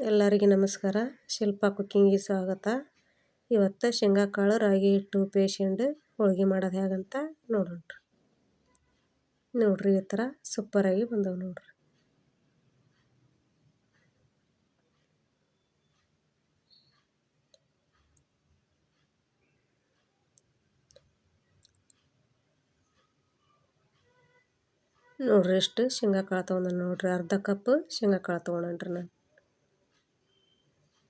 ಎಲ್ಲರಿಗೆ ನಮಸ್ಕಾರ. ಶಿಲ್ಪಾ ಕುಕ್ಕಿಂಗಿಗೆ ಸ್ವಾಗತ. ಇವತ್ತು ಶೇಂಗಾಕಾಳು ರಾಗಿ ಹಿಟ್ಟು ಪೇಶೆಂಡ್ ಹೋಳಿಗೆ ಮಾಡೋದು ಹೇಗಂತ ನೋಡೋಣ. ನೋಡ್ರಿ, ಈ ಥರ ಸೂಪರಾಗಿ ಬಂದವು ನೋಡ್ರಿ. ನೋಡ್ರಿ, ಎಷ್ಟು ಶೇಂಗಾಕಾಳು ತೊಗೊಂಡು ನೋಡ್ರಿ. ಅರ್ಧ ಕಪ್ ಶೇಂಗಾಕಾಳು ತೊಗೊಂಡ್ರಿ. ನಾನು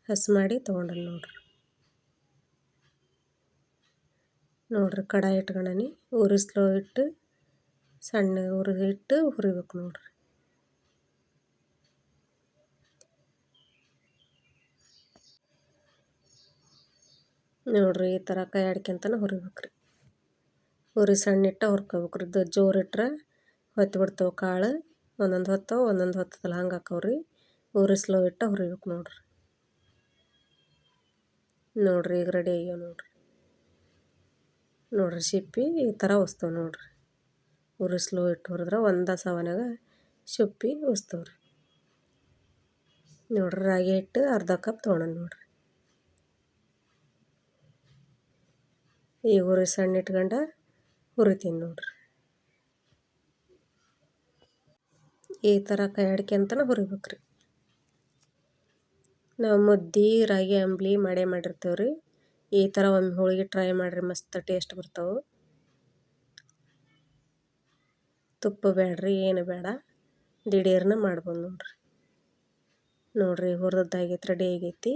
ಹಸಿ ಮಾಡಿ ತೊಗೊಂಡ್ರಿ ನೋಡ್ರಿ. ಕಡಾಯಿ ಇಟ್ಕೊಂಡನಿ, ಉರಿ ಸ್ಲೋ ಇಟ್ಟು ಸಣ್ಣ ಉರಿ ಇಟ್ಟು ಹುರಿಬೇಕು ನೋಡ್ರಿ. ನೋಡ್ರಿ, ಈ ಥರ ಕೈ ಆಡ್ಕೊಂತನ ಹುರಿಬೇಕ್ರಿ. ಉರಿ ಸಣ್ಣ ಇಟ್ಟ ಹುರ್ಕೋಬೇಕ್ರಿ. ಜೋರು ಇಟ್ರೆ ಹೊತ್ತು ಬಿಡ್ತಾವೆ ಕಾಳು. ಒಂದೊಂದು ಹೊತ್ತವು ಒಂದೊಂದು ಹೊತ್ತದಲ್ಲ, ಹಂಗೆ ಹಾಕವ್ರಿ. ಉರಿ ಸ್ಲೋ ಇಟ್ಟ ಹುರಿಬೇಕು ನೋಡ್ರಿ. ನೋಡ್ರಿ, ಈಗ ರೆಡಿ ಆಗ್ಯಾವ ನೋಡ್ರಿ. ನೋಡ್ರಿ, ಸಿಪ್ಪಿ ಈ ಥರ ಉಸ್ತವೆ ನೋಡ್ರಿ. ಉರಿ ಸ್ಲೋ ಇಟ್ಟು ಹುರಿದ್ರೆ ಒಂದೇ ಸವನಾಗ ಸಿಪ್ಪಿ ಉಸ್ತವ್ರಿ. ನೋಡ್ರಿ, ರಾಗಿ ಹಿಟ್ಟು ಅರ್ಧ ಕಪ್ ತೊಗೊಂಡು ನೋಡ್ರಿ. ಈ ಉರಿ ಸಣ್ಣ ಇಟ್ಕೊಂಡು ಹುರಿತೀನಿ ನೋಡ್ರಿ. ಈ ಥರ ಕೈ ಆಡ್ಕೊಂತನ ಹುರಿಬೇಕ್ರಿ. ನಾವು ಮುದ್ದೆ ರಾಗಿ ಅಂಬ್ಲಿ ಮಾಡಿರ್ತೇವೆ ರೀ. ಈ ಥರ ಒಮ್ಮೆ ಹೋಳಿಗೆ ಟ್ರೈ ಮಾಡಿರಿ, ಮಸ್ತ್ ಟೇಸ್ಟ್ ಬರ್ತಾವೆ. ತುಪ್ಪ ಬೇಡ್ರಿ, ಏನು ಬೇಡ, ದಿಢೀರ್ನ ಮಾಡ್ಬೋದು ನೋಡ್ರಿ. ನೋಡ್ರಿ, ಹುರಿದಾಗೈತಿ, ರೆಡಿ ಆಗೈತಿ.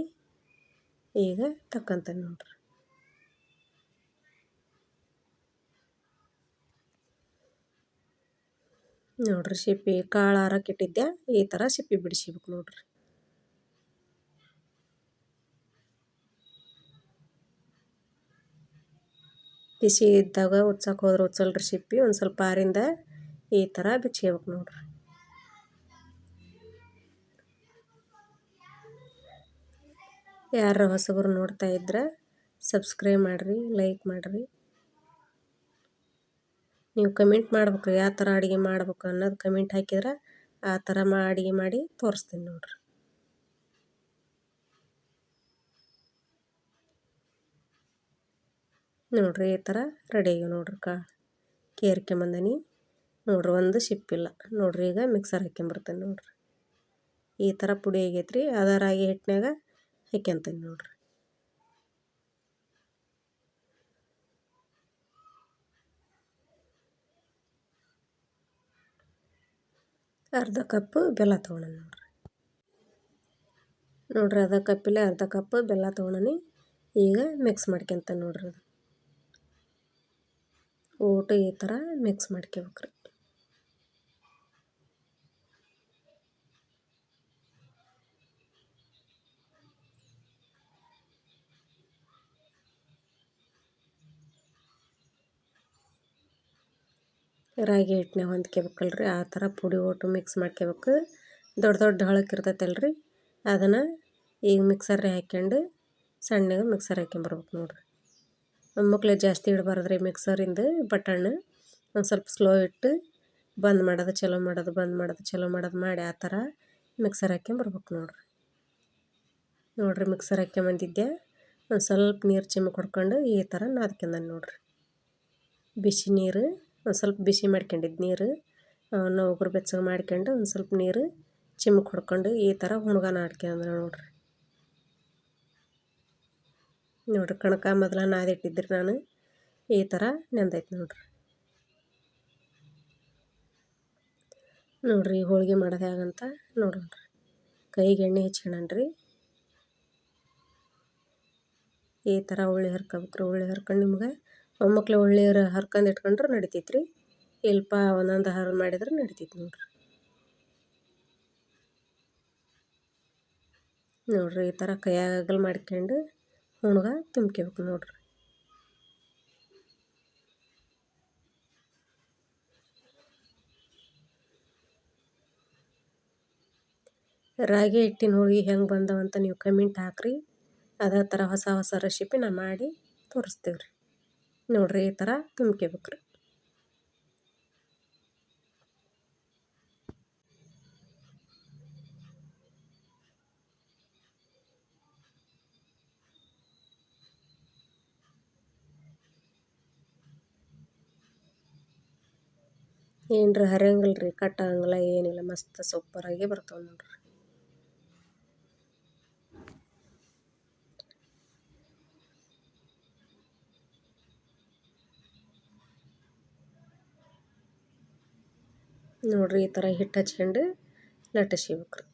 ಈಗ ತಕ್ಕಂತಾನೆ ನೋಡ್ರಿ. ನೋಡ್ರಿ, ಸಿಪ್ಪಿ ಕಾಳು ಆರಕ್ಕೆ ಇಟ್ಟಿದ್ದೆ. ಈ ಥರ ಸಿಪ್ಪಿ ಬಿಡಿಸ್ಬೇಕು ನೋಡ್ರಿ. ಬಿಸಿ ಇದ್ದಾಗ ಉಚ್ಚಕ್ಕೆ ಹೋದ್ರೆ ಉಚ್ಚಲ್ರಿ ಸಿಪ್ಪಿ. ಒಂದು ಸ್ವಲ್ಪ ಆರಿಂದ ಈ ಥರ ಬಿಚ್ಕೋಬೇಕು ನೋಡ್ರಿ. ಯಾರು ಹೊಸಬರು ನೋಡ್ತಾ ಇದ್ರೆ ಸಬ್ಸ್ಕ್ರೈಬ್ ಮಾಡಿರಿ, ಲೈಕ್ ಮಾಡಿರಿ. ನೀವು ಕಮೆಂಟ್ ಮಾಡ್ಬೇಕ್ರಿ, ಯಾವ ಥರ ಅಡುಗೆ ಮಾಡ್ಬೇಕು ಅನ್ನೋದು ಕಮೆಂಟ್ ಹಾಕಿದ್ರೆ ಆ ಥರ ಅಡುಗೆ ಮಾಡಿ ತೋರಿಸ್ತೀನಿ ನೋಡ್ರಿ. ನೋಡ್ರಿ, ಈ ಥರ ರೆಡಿ ಆಗ್ಯಾವ ನೋಡ್ರಿ. ಕೇರ್ಕೊಂಬಂದನಿ ನೋಡ್ರಿ, ಒಂದು ಸಿಪ್ಪಿಲ್ಲ ನೋಡ್ರಿ. ಈಗ ಮಿಕ್ಸರ್ ಹಾಕ್ಕೊಂಬರ್ತೇನೆ ನೋಡ್ರಿ. ಈ ಥರ ಪುಡಿ ಆಗೈತ್ರಿ. ಅದ ರಾಗಿ ಹಿಟ್ಟಿನಾಗ ಹಾಕ್ಯಂತೀನಿ ನೋಡ್ರಿ. ಅರ್ಧ ಕಪ್ ಬೆಲ್ಲ ತೊಗೊಂಡು ನೋಡ್ರಿ. ನೋಡ್ರಿ, ಅರ್ಧ ಕಪ್ಪಿಲ್ಲ ಅರ್ಧ ಕಪ್ ಬೆಲ್ಲ ತೊಗೊಂಡನಿ. ಈಗ ಮಿಕ್ಸ್ ಮಾಡ್ಕೊಂತಾನೆ ನೋಡ್ರಿ. ಅದು ಊಟ ಈ ಥರ ಮಿಕ್ಸ್ ಮಾಡ್ಕೋಬೇಕ್ರಿ. ರಾಗಿ ಹಿಟ್ಟನ್ನ ಹೊಂದ್ಕೋಬೇಕಲ್ರಿ, ಆ ಥರ ಪುಡಿ ಒಟ್ಟು ಮಿಕ್ಸ್ ಮಾಡ್ಕೋಬೇಕು. ದೊಡ್ಡ ದೊಡ್ಡ ಹಳಕ್ಕೆ ಇರ್ತೈತಲ್ರಿ, ಅದನ್ನು ಈಗ ಮಿಕ್ಸರ್ಗೆ ಹಾಕ್ಕೊಂಡು ಸಣ್ಣಗೆ ಮಿಕ್ಸರ್ ಹಾಕ್ಕೊಂಬರ್ಬೇಕು ನೋಡ್ರಿ. ಮಕ್ಕಳು ಜಾಸ್ತಿ ಇಡಬಾರ್ದ್ರಿ ಮಿಕ್ಸರಿಂದ ಬಟನ್. ಒಂದು ಸ್ವಲ್ಪ ಸ್ಲೋ ಇಟ್ಟು ಬಂದ್ ಮಾಡೋದು ಚಲೋ ಮಾಡೋದು, ಬಂದ್ ಮಾಡೋದು ಚಲೋ ಮಾಡೋದು ಮಾಡಿ ಆ ಥರ ಮಿಕ್ಸರ್ ಹಾಕ್ಕೊಂಬರ್ಬೇಕು ನೋಡ್ರಿ. ನೋಡ್ರಿ, ಮಿಕ್ಸರ್ ಹಾಕ್ಕೊಂಬಂದಿದ್ದೆ. ಒಂದು ಸ್ವಲ್ಪ ನೀರು ಚಿಮ್ಮಕ್ಕೆ ಹೊಡ್ಕೊಂಡು ಈ ಥರ ನಾದ್ಕೊಂಡಾನೆ ನೋಡ್ರಿ. ಬಿಸಿ ನೀರು, ಒಂದು ಸ್ವಲ್ಪ ಬಿಸಿ ಮಾಡ್ಕೊಂಡಿದ್ದು ನೀರು ಅವನ್ನ ಉಗುರು ಬೆಚ್ಚಗೆ ಮಾಡ್ಕೊಂಡು ಒಂದು ಸ್ವಲ್ಪ ನೀರು ಚಿಮ್ಮಕ್ಕೆ ಹೊಡ್ಕೊಂಡು ಈ ಥರ ಹುಣ್ಗ ನಾದ್ಕೊಂಡ್ರೆ ನೋಡ್ರಿ. ನೋಡ್ರಿ, ಕಣಕ ಮೊದಲ ನಾದಿಟ್ಟಿದ್ರಿ ನಾನು. ಈ ಥರ ನೆಂದೈತೆ ನೋಡ್ರಿ. ನೋಡ್ರಿ, ಹೋಳಿಗೆ ಮಾಡೋದು ಹೇಗಂತ ನೋಡೋಣ. ಕೈಗೆ ಎಣ್ಣೆ ಹಚ್ಕೊಳನ್ರಿ. ಈ ಥರ ಉಳ್ಳಿ ಹರ್ಕೋಬೇಕ್ರಿ. ಉಳ್ಳಿ ಹರ್ಕೊಂಡು ನಿಮ್ಗೆ ಮೊಮ್ಮಕ್ಳು ಉಳ್ಳಿ ಹರ್ಕೊಂಡು ಇಟ್ಕೊಂಡ್ರೆ ನಡಿತೈತ್ರಿ. ಇಲ್ಪ ಒಂದೊಂದು ಮಾಡಿದ್ರೆ ನಡಿತೈತಿ ನೋಡ್ರಿ. ನೋಡ್ರಿ, ಈ ಥರ ಕೈಯಾಗ ಅಗಲ್ ಮಾಡ್ಕೊಂಡು ಹುಣ್ಗ ತುಂಬ್ಕೋಬೇಕು ನೋಡ್ರಿ. ರಾಗಿ ಹಿಟ್ಟಿನ ಹೋಳಿಗೆ ಹೆಂಗೆ ಬಂದವಂತ ನೀವು ಕಮೆಂಟ್ ಹಾಕ್ರಿ. ಅದೇ ಥರ ಹೊಸ ಹೊಸ ರೆಸಿಪಿ ನಾ ಮಾಡಿ ತೋರಿಸ್ತೀವಿ ರೀ. ನೋಡ್ರಿ, ಈ ಥರ ತುಂಬ್ಕೋಬೇಕ್ರಿ. ಏನ್ರಿ ಹರಿಯಂಗಿಲ್ಲ ರೀ, ಕಟ್ ಆಗಂಗಿಲ್ಲ, ಏನಿಲ್ಲ, ಮಸ್ತ್ ಸೂಪರಾಗಿ ಬರ್ತಾವೆ ನೋಡ್ರಿ. ನೋಡ್ರಿ ಈ ಥರ ಹಿಟ್ಟು ಹಚ್ಕೊಂಡು ಲಟ್ಟಿಸ್ಬೇಕ್ರಿ.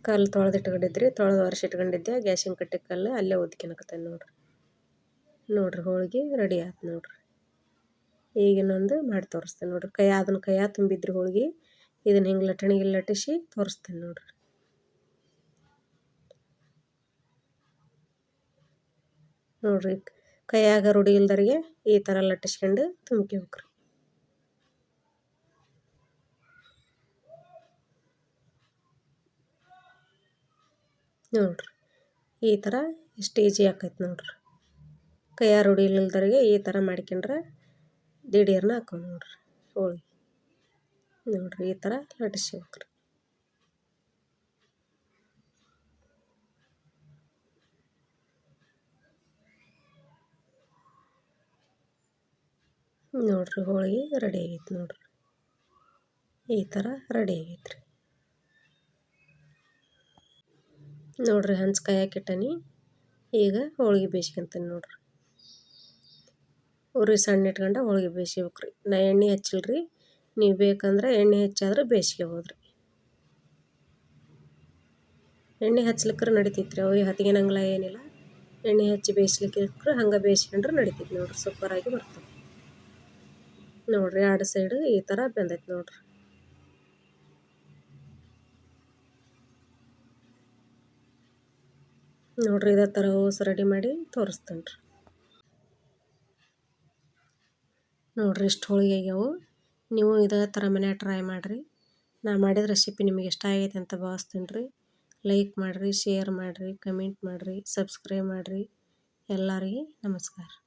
ಕಲ್ಲು ತೊಳೆದು ಇಟ್ಕೊಂಡಿದ್ರಿ, ತೊಳೆದು ಒರೆಸಿ ಇಟ್ಕೊಂಡಿದ್ದೆ, ಗ್ಯಾಸಿನ ಕಟ್ಟೆ ಕಲ್ಲು ಅಲ್ಲೇ ಒದ್ಕೊಳಕತ್ತೇನೆ ನೋಡ್ರಿ. ನೋಡ್ರಿ ಹೋಳಿಗೆ ರೆಡಿ ಆಯ್ತು ನೋಡ್ರಿ. ಈಗ ಇನ್ನೊಂದು ಮಾಡಿ ತೋರಿಸ್ತೇನೆ ನೋಡ್ರಿ. ಅದನ್ನ ಕೈಯಾಗ ತುಂಬಿದ್ರಿ ಹೋಳಿಗೆ, ಇದನ್ನ ಹಿಂಗೆ ಲಟ್ಟಣಿಗೆ ಲಟ್ಟಿಸಿ ತೋರಿಸ್ತೇನೆ ನೋಡ್ರಿ. ನೋಡ್ರಿ ಕೈಯಾಗ ರೂಢಿ ಇಲ್ದರಿಗೆ ಈ ಥರ ಲಟ್ಟಿಸ್ಕೊಂಡು ತುಂಬ್ಕೊಬೇಕ್ರಿ. ನೋಡ್ರಿ ಈ ಥರ ಎಷ್ಟು ಈಜಿ ಆಕೈತೆ ನೋಡ್ರಿ. ಕೈಯಾಗ ರೂಢಿ ಇಲ್ದರಿಗೆ ಈ ಥರ ಮಾಡ್ಕೊಂಡ್ರೆ ದಿಢೀರ್ನ ಹಾಕೋ ನೋಡ್ರಿ ಹೋಳಿಗೆ. ನೋಡ್ರಿ ಈ ಥರ ಲಟ್ಟಿಸ್ಬೇಕ್ರಿ. ನೋಡ್ರಿ ಹೋಳಿಗೆ ರೆಡಿ ಆಗೈತೆ ನೋಡ್ರಿ. ಈ ಥರ ರೆಡಿ ಆಗೈತೆ ರೀ. ನೋಡ್ರಿ ಹಂಚು ಕಾಯಕ್ಕಿಟ್ಟನಿ. ಈಗ ಹೋಳಿಗೆ ಬೇಯಿಸ್ಕೊಂತೀನಿ ನೋಡ್ರಿ. ಉರಿ ಸಣ್ಣ ಇಟ್ಕೊಂಡು ಹೋಳಿಗೆ ಬೇಯಿಸ್ಬೇಕ್ರಿ. ನಾ ಎಣ್ಣೆ ಹಚ್ಚಿಲ್ರಿ, ನೀವು ಬೇಕಂದ್ರೆ ಎಣ್ಣೆ ಹೆಚ್ಚಾದ್ರೆ ಬೇಯಿಸ್ಕೊಬೋದ್ರಿ. ಎಣ್ಣೆ ಹಚ್ಲಿಕ್ರೆ ನಡಿತೈತ್ರಿ, ಅವು ಹತ್ಗೆನಂಗಿಲ್ಲ ಏನಿಲ್ಲ. ಎಣ್ಣೆ ಹಚ್ಚಿ ಬೇಯಿಸ್ಲಿಕ್ಕೆ ಹಂಗೆ ಬೇಯಿಸ್ಕೊಂಡ್ರೆ ನಡಿತೈತಿ ನೋಡ್ರಿ, ಸೂಪರಾಗಿ ಬರ್ತವೆ ನೋಡ್ರಿ. ಎರಡು ಸೈಡು ಈ ಥರ ಬೆಂದೈತೆ ನೋಡ್ರಿ. ನೋಡ್ರಿ ಇದೇ ಥರ ಓಸ್ ರೆಡಿ ಮಾಡಿ ತೋರಿಸ್ತೇನೆ ರೀ. ನೋಡ್ರಿ ಇಷ್ಟು ಹೋಳಿಗೆ ಆಗ್ಯಾವು. ನೀವು ಇದೇ ಥರ ಮನ್ಯಾಗ ಟ್ರೈ ಮಾಡಿರಿ. ನಾ ಮಾಡಿದ ರೆಸಿಪಿ ನಿಮಗೆ ಇಷ್ಟ ಆಗೈತೆ ಅಂತ ಭಾವಿಸ್ತೀನಿ ರೀ. ಲೈಕ್ ಮಾಡಿರಿ, ಶೇರ್ ಮಾಡಿರಿ, ಕಮೆಂಟ್ ಮಾಡಿರಿ, ಸಬ್ಸ್ಕ್ರೈಬ್ ಮಾಡಿರಿ. ಎಲ್ಲರಿಗೆ ನಮಸ್ಕಾರ.